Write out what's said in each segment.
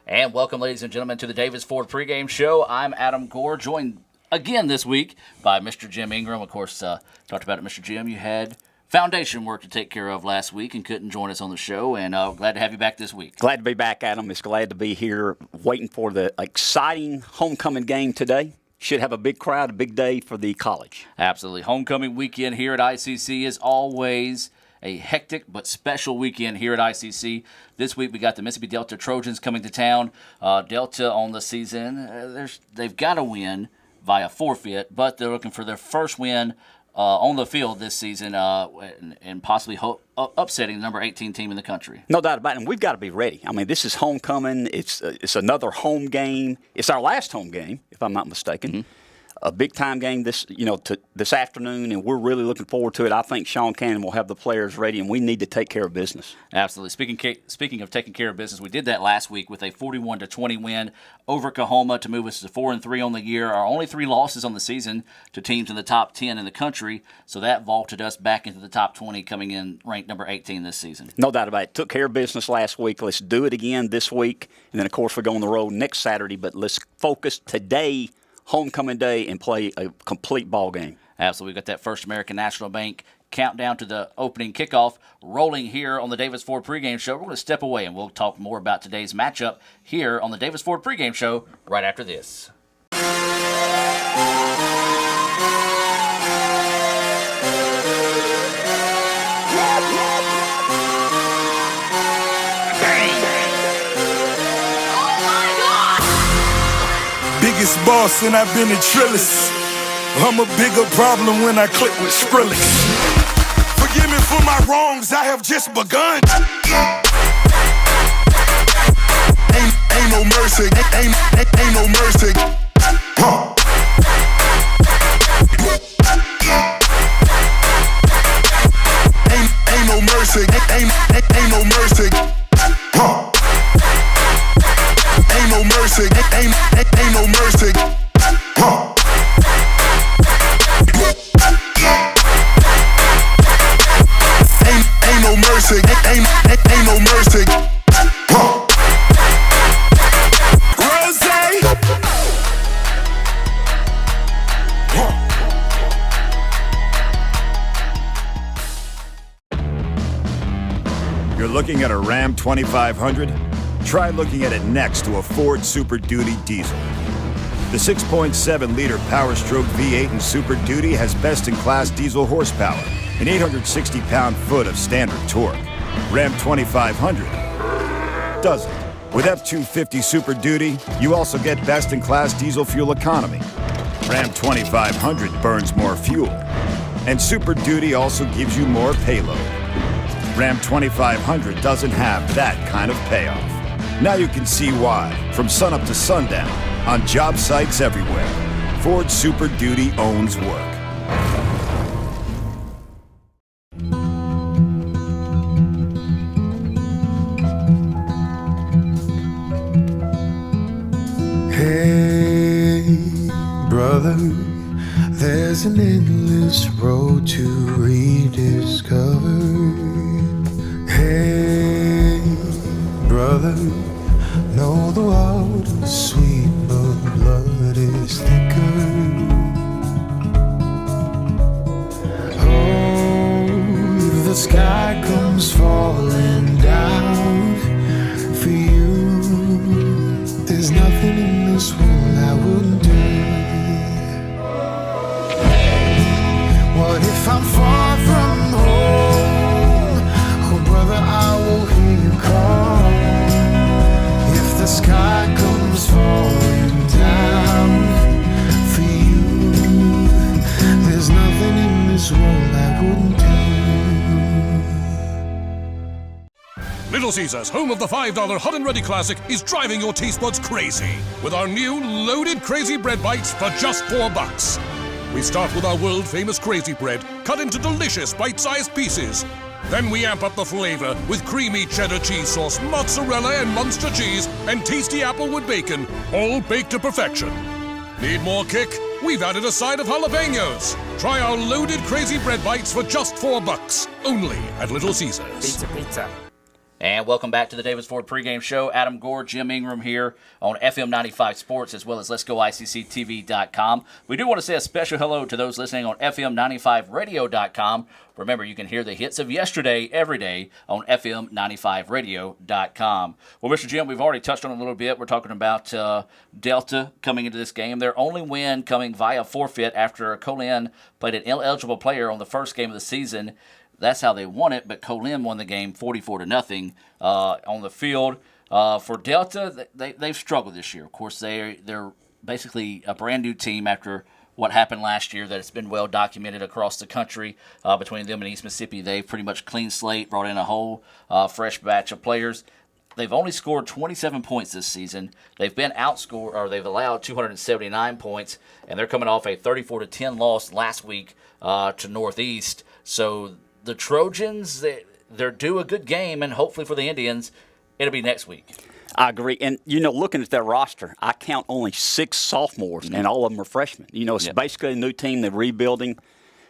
And welcome, ladies and gentlemen, to the Davis Ford pregame show. I'm Adam Gore, joined again this week by Mr. Jim Ingram. Of course, talked about it, Mr. Jim. You had foundation work to take care of last week and couldn't join us on the show, and glad to have you back this week. Glad to be back, Adam. It's glad to be here waiting for the exciting homecoming game today. Should have a big crowd, a big day for the college. Absolutely. Homecoming weekend here at ICC is always a hectic but special weekend here at ICC. This week we got the Mississippi Delta Trojans coming to town. Delta on the season, they've got to win via forfeit, but they're looking for their first win on the field this season and possibly upsetting the number 18 team in the country. No doubt about it, and we've got to be ready. I mean, this is homecoming. It's another home game. It's our last home game, if I'm not mistaken. Mm-hmm. A big-time game this afternoon, and we're really looking forward to it. I think Sean Cannon will have the players ready, and we need to take care of business. Absolutely. Speaking of taking care of business, we did that last week with a 41-20 win over Coahoma to move us to 4-3 on the year. Our only 3 losses on the season to teams in the top 10 in the country, so that vaulted us back into the top 20, coming in ranked number 18 this season. No doubt about it. Took care of business last week. Let's do it again this week, and then, of course, we go on the road next Saturday, but let's focus today, homecoming day, and play a complete ball game. Absolutely. We've got that First American National Bank countdown to the opening kickoff rolling here on the Davis Ford pregame show. We're going to step away, and we'll talk more about today's matchup here on the Davis Ford pregame show right after this. Biggest boss and I've been a Trillis. I'm a bigger problem when I click with Skrillex. Forgive me for my wrongs, I have just begun. Ain't no mercy, ain't no mercy. Huh. Ain't no mercy, ain't no mercy. Huh. Ain't no mercy, ain't no mercy. Huh. Ain't no mercy, ain't no mercy. Huh. Rose. Huh. You're looking at a Ram 2500? Try looking at it next to a Ford Super Duty diesel. The 6.7-liter Powerstroke V8 in Super Duty has best-in-class diesel horsepower and 860 pound-foot of standard torque. Ram 2500 doesn't. With F250 Super Duty, you also get best-in-class diesel fuel economy. Ram 2500 burns more fuel. And Super Duty also gives you more payload. Ram 2500 doesn't have that kind of payoff. Now you can see why, from sunup to sundown, on job sites everywhere, Ford Super Duty owns work. Hey, brother, there's an endless road to rediscover. Hey, brother, know the water's sweet, but blood is thicker. Oh, the sky comes falling down for you. There's nothing in this world I wouldn't do. What if I'm far from home? Oh, brother, I will hear you call. If the sky comes falling down for you, there's nothing in this world I wouldn't do. Little Caesars, home of the $5 Hot and Ready Classic, is driving your taste buds crazy with our new loaded Crazy Bread Bites for just $4. We start with our world-famous Crazy Bread, cut into delicious bite-sized pieces. Then we amp up the flavor with creamy cheddar cheese sauce, mozzarella and Munster cheese, and tasty applewood bacon, all baked to perfection. Need more kick? We've added a side of jalapenos. Try our loaded Crazy Bread Bites for just $4, only at Little Caesars. Pizza. And welcome back to the Davis Ford pregame show. Adam Gore, Jim Ingram here on FM 95 Sports, as well as Let'sGoICCTV.com. We do want to say a special hello to those listening on FM95Radio.com. Remember, you can hear the hits of yesterday every day on FM95Radio.com. Well, Mr. Jim, we've already touched on it a little bit. We're talking about Delta coming into this game. Their only win coming via forfeit after Colin played an ineligible player on the first game of the season. That's how they won it, but Colin won the game 44-0 on the field. For Delta, they've struggled this year. Of course, they're basically a brand new team after what happened last year that it's been well documented across the country between them and East Mississippi. They've pretty much clean slate, brought in a whole fresh batch of players. They've only scored 27 points this season. They've been outscored, or they've allowed 279 points, and they're coming off a 34-10 loss last week to Northeast. So the Trojans, they're due a good game, and hopefully for the Indians, it'll be next week. I agree. And, looking at their roster, I count only 6 sophomores, and all of them are freshmen. It's basically a new team. They're rebuilding,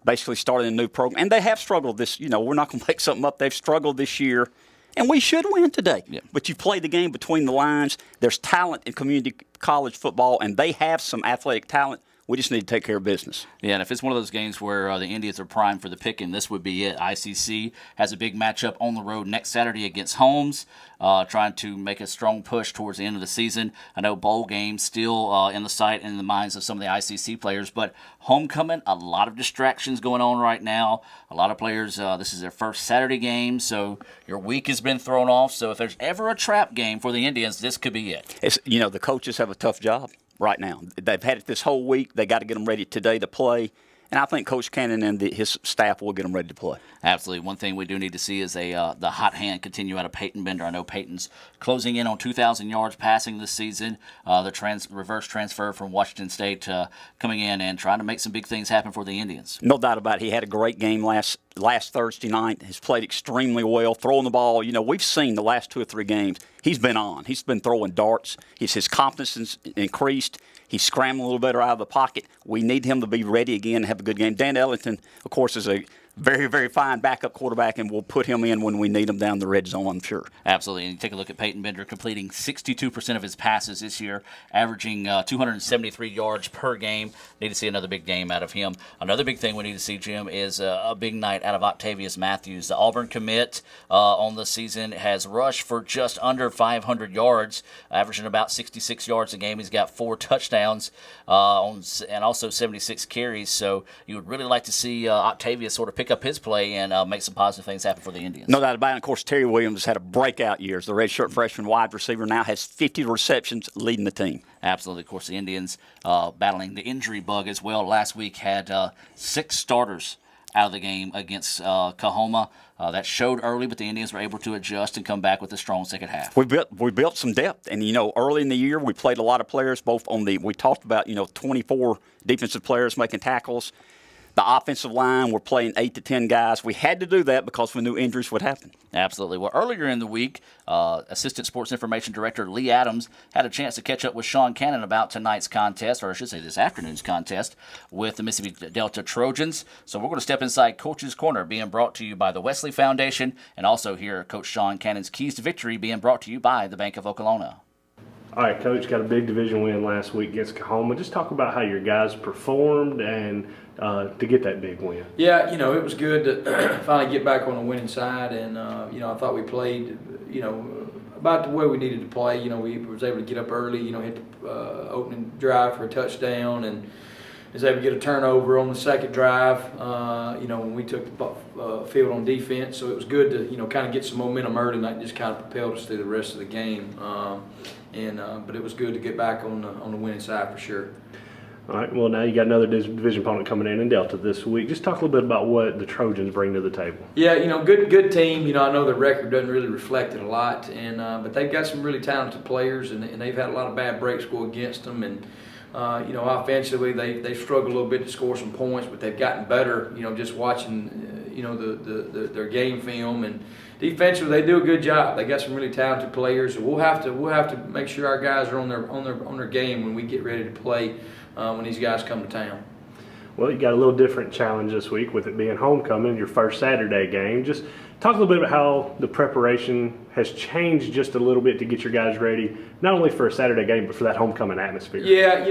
basically starting a new program. And they have struggled this. We're not going to make something up. They've struggled this year, and we should win today. Yeah. But you play the game between the lines. There's talent in community college football, and they have some athletic talent. We just need to take care of business. Yeah, and if it's one of those games where the Indians are primed for the picking, this would be it. ICC has a big matchup on the road next Saturday against Holmes, trying to make a strong push towards the end of the season. I know bowl games still in the sight and in the minds of some of the ICC players, but homecoming, a lot of distractions going on right now. A lot of players, this is their first Saturday game, so your week has been thrown off. So if there's ever a trap game for the Indians, this could be it. The coaches have a tough job right now. They've had it this whole week. They got to get them ready today to play. And I think Coach Cannon and his staff will get them ready to play. Absolutely. One thing we do need to see is the hot hand continue out of Peyton Bender. I know Peyton's closing in on 2,000 yards passing this season. The reverse transfer from Washington State coming in and trying to make some big things happen for the Indians. No doubt about it. He had a great game last Thursday night. He's played extremely well, throwing the ball. We've seen the last 2 or 3 games. He's been on. He's been throwing darts. His confidence has increased. He's scrambling a little better out of the pocket. We need him to be ready again and have a good game. Dan Ellington, of course, is a very, very fine backup quarterback, and we'll put him in when we need him down the red zone, I'm sure. Absolutely. And you take a look at Peyton Bender completing 62% of his passes this year, averaging 273 yards per game. Need to see another big game out of him. Another big thing we need to see, Jim, is a big night out of Octavius Matthews. The Auburn commit on the season has rushed for just under 500 yards, averaging about 66 yards a game. He's got 4 touchdowns and also 76 carries. So you would really like to see Octavius sort of pick up his play and make some positive things happen for the Indians. No doubt about it. Of course, Terry Williams had a breakout year as the redshirt freshman wide receiver. Now has 50 receptions, leading the team. Absolutely. Of course, the Indians battling the injury bug as well. Last week had 6 starters out of the game against Kahoma. That showed early, but the Indians were able to adjust and come back with a strong second half. We built some depth, and early in the year we played a lot of players. We talked about 24 defensive players making tackles. The offensive line, we're playing 8 to 10 guys. We had to do that because we knew injuries would happen. Absolutely. Well, earlier in the week, Assistant Sports Information Director Lee Adams had a chance to catch up with Sean Cannon about tonight's contest, or I should say this afternoon's contest, with the Mississippi Delta Trojans. So we're going to step inside Coach's Corner, being brought to you by the Wesley Foundation, and also hear Coach Sean Cannon's Keys to Victory being brought to you by the Bank of Okolona. All right, Coach, got a big division win last week against Kahoma. Just talk about how your guys performed and to get that big win. Yeah, it was good to finally get back on the winning side, and I thought we played, about the way we needed to play. We was able to get up early, hit the opening drive for a touchdown, and was able to get a turnover on the second drive. When we took the field on defense, so it was good to kind of get some momentum early, and that just kind of propelled us through the rest of the game. But it was good to get back on the winning side for sure. All right, well, now you got another division opponent coming in Delta this week. Just talk a little bit about what the Trojans bring to the table. Yeah, good team. I know the record doesn't really reflect it a lot, and but they've got some really talented players, and they've had a lot of bad breaks go against them, and offensively they've struggled a little bit to score some points, but they've gotten better. Just watching their game film, and defensively they do a good job. They got some really talented players, and we'll have to make sure our guys are on their game when we get ready to play when these guys come to town. Well, you got a little different challenge this week with it being homecoming, your first Saturday game. Just Talk a little bit about how the preparation has changed just a little bit to get your guys ready, not only for a Saturday game, but for that homecoming atmosphere. Yeah,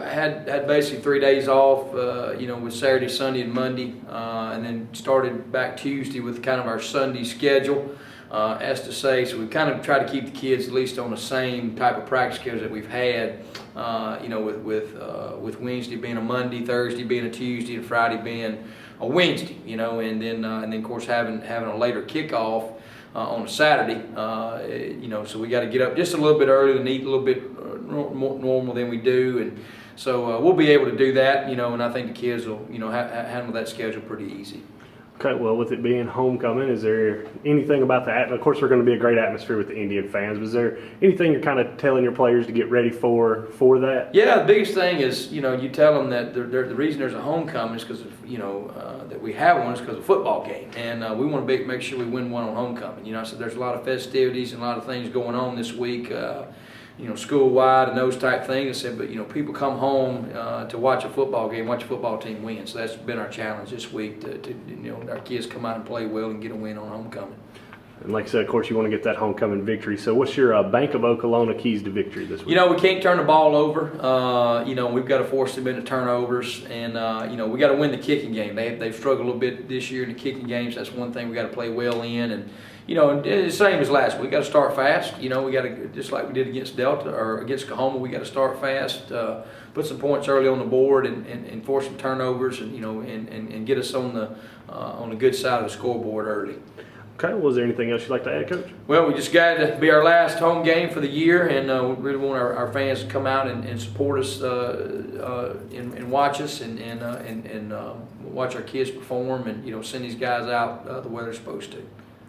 I had basically 3 days off, with Saturday, Sunday, and Monday, and then started back Tuesday with kind of our Sunday schedule, as to say. So we kind of try to keep the kids at least on the same type of practice schedule that we've had, with Wednesday being a Monday, Thursday being a Tuesday, and Friday being a Wednesday, and then of course having a later kickoff on a Saturday, so we got to get up just a little bit earlier and eat a little bit more normal than we do, and so we'll be able to do that, and I think the kids will, handle that schedule pretty easy. Okay, well, with it being homecoming, is there anything about that? Of course, we're going to be a great atmosphere with the Indian fans. Was there anything you're kind of telling your players to get ready for that? Yeah, the biggest thing is, you tell them that the reason there's a homecoming is because, that we have one is because of football game. And we want to make sure we win one on homecoming. So there's a lot of festivities and a lot of things going on this week, school-wide and those type things. I said, but, people come home to watch a football game, watch a football team win. So that's been our challenge this week to our kids come out and play well and get a win on homecoming. And like I said, of course, you want to get that homecoming victory. So what's your Bank of Okolona keys to victory this week? We can't turn the ball over. We've got to force them into turnovers. And, we got to win the kicking game. They've struggled a little bit this year in the kicking games. That's one thing we got to play well in. And, the same as last week. We got to start fast. We got to, just like we did against Delta or against Coahoma, we got to start fast, put some points early on the board and force some turnovers and, and get us on the good side of the scoreboard early. Okay, well, is there anything else you'd like to add, Coach? Well, we just got to be our last home game for the year, and we really want our fans to come out and support us and watch us and watch our kids perform and, send these guys out the way they're supposed to.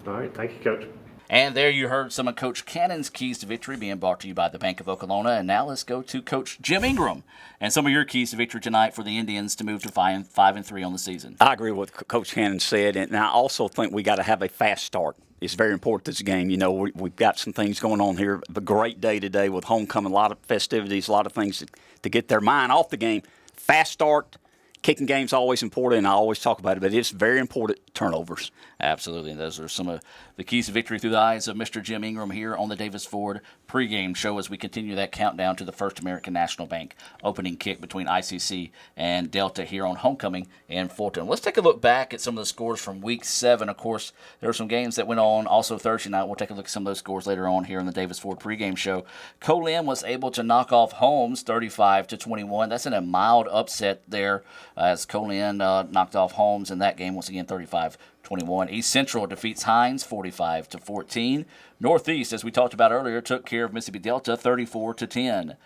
All right, thank you, Coach. And there you heard some of Coach Cannon's keys to victory being brought to you by the Bank of Okolona. And now let's go to Coach Jim Ingram and some of your keys to victory tonight for the Indians to move to 5-3 on the season. I agree with what Coach Cannon said, and I also think we got to have a fast start. It's very important this game. We've got some things going on here. A great day today with homecoming, a lot of festivities, a lot of things to get their mind off the game. Fast start. Kicking game's always important, and I always talk about it, but it's very important, turnovers. Absolutely, and those are some of the keys to victory through the eyes of Mr. Jim Ingram here on the Davis Ford pregame show as we continue that countdown to the First American National Bank opening kick between ICC and Delta here on homecoming in Fulton. Let's take a look back at some of the scores from Week 7. Of course, there were some games that went on also Thursday night. We'll take a look at some of those scores later on here in the Davis Ford pregame show. Colin was able to knock off Holmes 35-21. That's in a mild upset there as Colin knocked off Holmes in that game once again 35-21. East Central defeats Hines 45-14. Northeast, as we talked about earlier, took care of Mississippi Delta 34-10.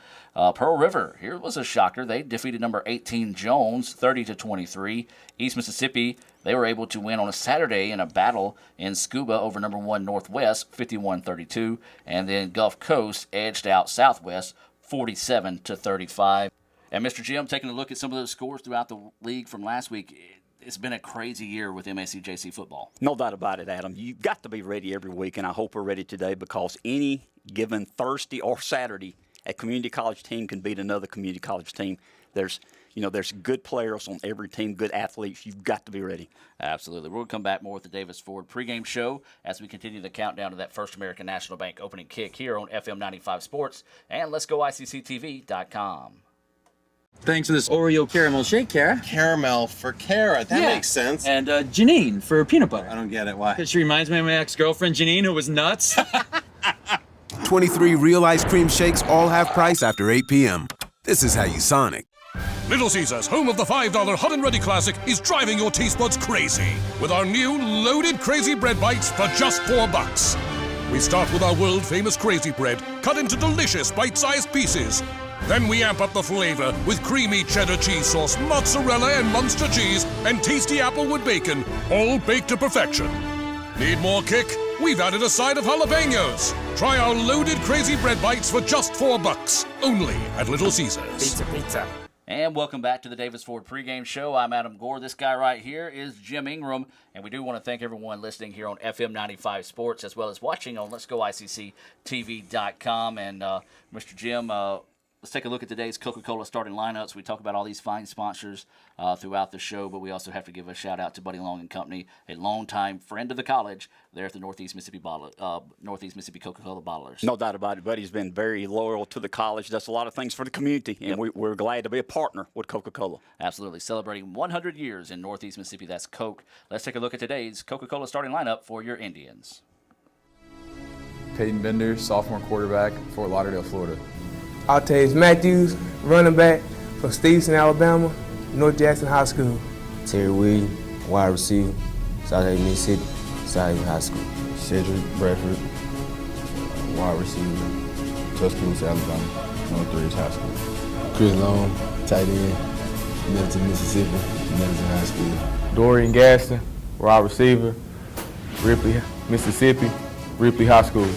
Pearl River, here was a shocker. They defeated number 18 Jones 30-23. East Mississippi, they were able to win on a Saturday in a battle in Scuba over number 1 Northwest 51-32. And then Gulf Coast edged out Southwest 47-35. And Mr. Jim, taking a look at some of those scores throughout the league from last week, it's been a crazy year with MACJC football. No doubt about it, Adam. You've got to be ready every week, and I hope we're ready today because any given Thursday or Saturday, a community college team can beat another community college team. There's good players on every team, good athletes. You've got to be ready. Absolutely. We'll come back more with the Davis Ford pregame show as we continue the countdown to that First American National Bank opening kick here on FM 95 Sports and Let's Go ICCTV.com. Thanks for this Oreo caramel shake, Kara. Caramel for Kara. That makes sense. And Janine for peanut butter. I don't get it. Why? She reminds me of my ex-girlfriend Janine, who was nuts. 23 real ice cream shakes, all half price after 8 p.m. This is how you Sonic. Little Caesars, home of the $5 Hot and Ready Classic, is driving your taste buds crazy with our new loaded Crazy Bread Bites for just $4. We start with our world-famous Crazy Bread, cut into delicious bite-sized pieces. Then we amp up the flavor with creamy cheddar cheese sauce, mozzarella and Munster cheese, and tasty applewood bacon, all baked to perfection. Need more kick? We've added a side of jalapenos. Try our loaded Crazy Bread Bites for just $4, only at Little Caesars. Pizza. And welcome back to the Davis Ford pregame show. I'm Adam Gore. This guy right here is Jim Ingram. And we do want to thank everyone listening here on FM 95 Sports as well as watching on Let's Go ICCTV.com. And Mr. Jim, Let's take a look at today's Coca-Cola starting lineups. We talk about all these fine sponsors throughout the show, but we also have to give a shout out to Buddy Long and Company, a longtime friend of the college there at the Northeast Mississippi Coca-Cola bottlers. No doubt about it. Buddy's been very loyal to the college, does a lot of things for the community, and we're glad to be a partner with Coca-Cola. Absolutely. Celebrating 100 years in Northeast Mississippi. That's Coke. Let's take a look at today's Coca-Cola starting lineup for your Indians. Peyton Bender, sophomore quarterback, Fort Lauderdale, Florida. Altaze Matthews, running back for Stevenson, Alabama, North Jackson High School. Terry Williams, wide receiver, South Mississippi, South High School. Cedric Bradford, wide receiver, Tuscaloosa, Alabama, Northridge High School. Chris Long, tight end, Middleton, Mississippi, Middleton High School. Dorian Gaston, wide receiver, Ripley, Mississippi, Ripley High School.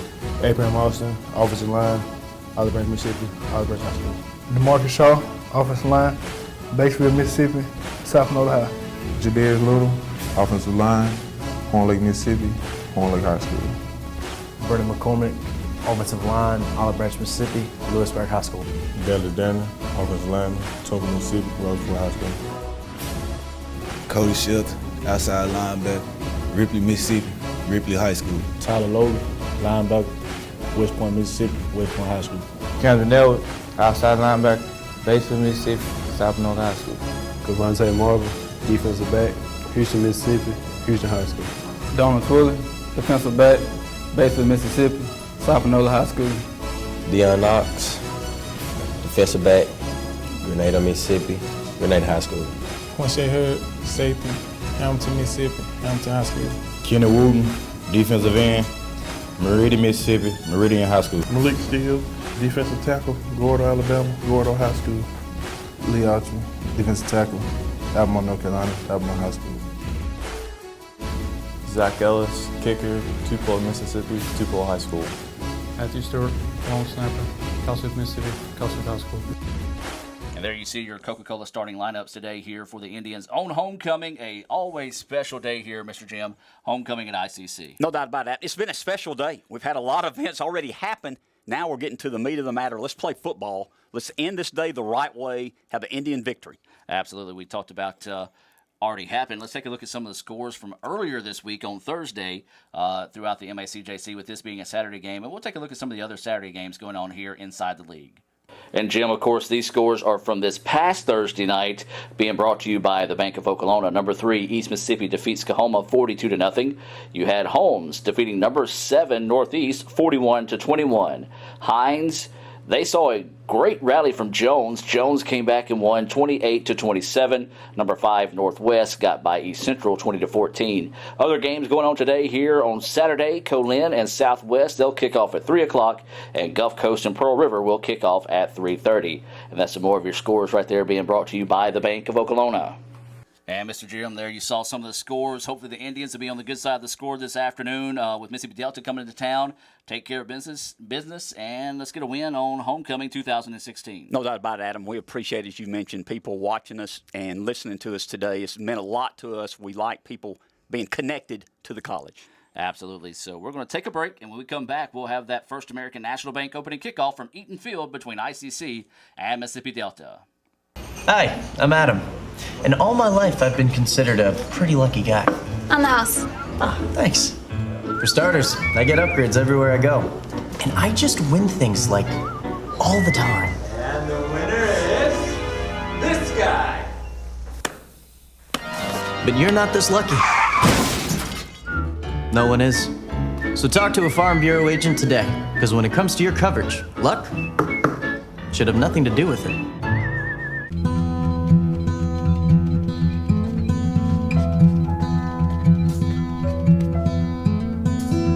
Abraham Austin, offensive line, Olive Branch, Mississippi, Olive Branch High School. DeMarcus Shaw, offensive line, Batesville, Mississippi, South Florida High. Jadarius Little, offensive line, Horn Lake, Mississippi, Horn Lake High School. Brendan McCormick, offensive line, Olive Branch, Mississippi, Lewisburg High School. Dale Danner, offensive line, Topeka, Mississippi, Roseville High School. Cody Schilt, outside linebacker, Ripley, Mississippi, Ripley High School. Tyler Logan, linebacker, West Point, Mississippi, West Point High School. Kendrick Nelwood, outside linebacker, Batesville, Mississippi, South North High School. Cavante Marvel, defensive back, Houston, Mississippi, Houston High School. Donald Twilley, defensive back, Batesville, Mississippi, South Panola High School. Deion Knox, defensive back, Grenada, Mississippi, Grenada High School. Quincy Hood, safety, Hamilton, Mississippi, Hamilton High School. Kenny Wooten, defensive end, Meridian, Mississippi, Meridian High School. Malik Steele, defensive tackle, Gordo, Alabama, Gordo High School. Lee Archman, defensive tackle, Alabama, North Carolina, Alabama High School. Zach Ellis, kicker, Tupelo, Mississippi, Tupelo High School. Matthew Stewart, long snapper, Kelsey, Mississippi, Kelsey High School. And there you see your Coca-Cola starting lineups today here for the Indians on homecoming, a always special day here, Mr. Jim, homecoming at ICC. No doubt about that. It's been a special day. We've had a lot of events already happen. Now we're getting to the meat of the matter. Let's play football. Let's end this day the right way, have an Indian victory. Absolutely. We talked about already happened. Let's take a look at some of the scores from earlier this week on Thursday throughout the MACJC, with this being a Saturday game. And we'll take a look at some of the other Saturday games going on here inside the league. And, Jim, of course, these scores are from this past Thursday night, being brought to you by the Bank of Okolona. Number 3, East Mississippi defeats Coahoma 42-0. You had Holmes defeating number 7, Northeast, 41-21. Hines, they saw a great rally from Jones. Jones came back and won 28-27. Number 5, Northwest, got by East Central 20-14. Other games going on today here on Saturday, Colin and Southwest, they'll kick off at 3 o'clock, and Gulf Coast and Pearl River will kick off at 3:30. And that's some more of your scores right there being brought to you by the Bank of Okolona. And, Mr. Jim, there you saw some of the scores. Hopefully the Indians will be on the good side of the score this afternoon with Mississippi Delta coming into town. Take care of business, and let's get a win on Homecoming 2016. No doubt about it, Adam. We appreciate, as you mentioned, people watching us and listening to us today. It's meant a lot to us. We like people being connected to the college. Absolutely. So we're going to take a break, and when we come back, we'll have that First American National Bank opening kickoff from Eaton Field between ICC and Mississippi Delta. Hi, I'm Adam. And all my life, I've been considered a pretty lucky guy. On the house. Ah, thanks. For starters, I get upgrades everywhere I go. And I just win things, like, all the time. And the winner is this guy. But you're not this lucky. No one is. So talk to a Farm Bureau agent today, because when it comes to your coverage, luck should have nothing to do with it.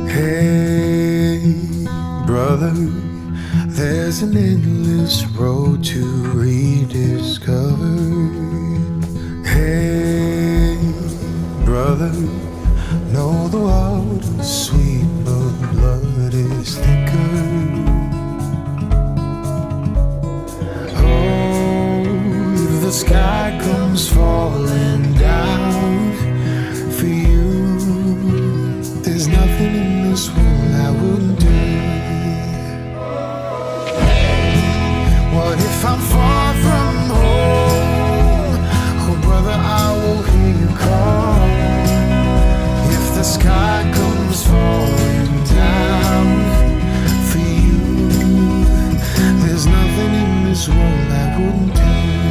Hey, brother, there's an endless road to rediscover. Hey, brother, know the water's sweet, but blood is thicker. Oh, the sky comes falling down for you. There's nothing in this world I wouldn't do. What if if I'm far from home, oh brother, I will hear you call. If the sky comes falling down for you, there's nothing in this world I wouldn't do.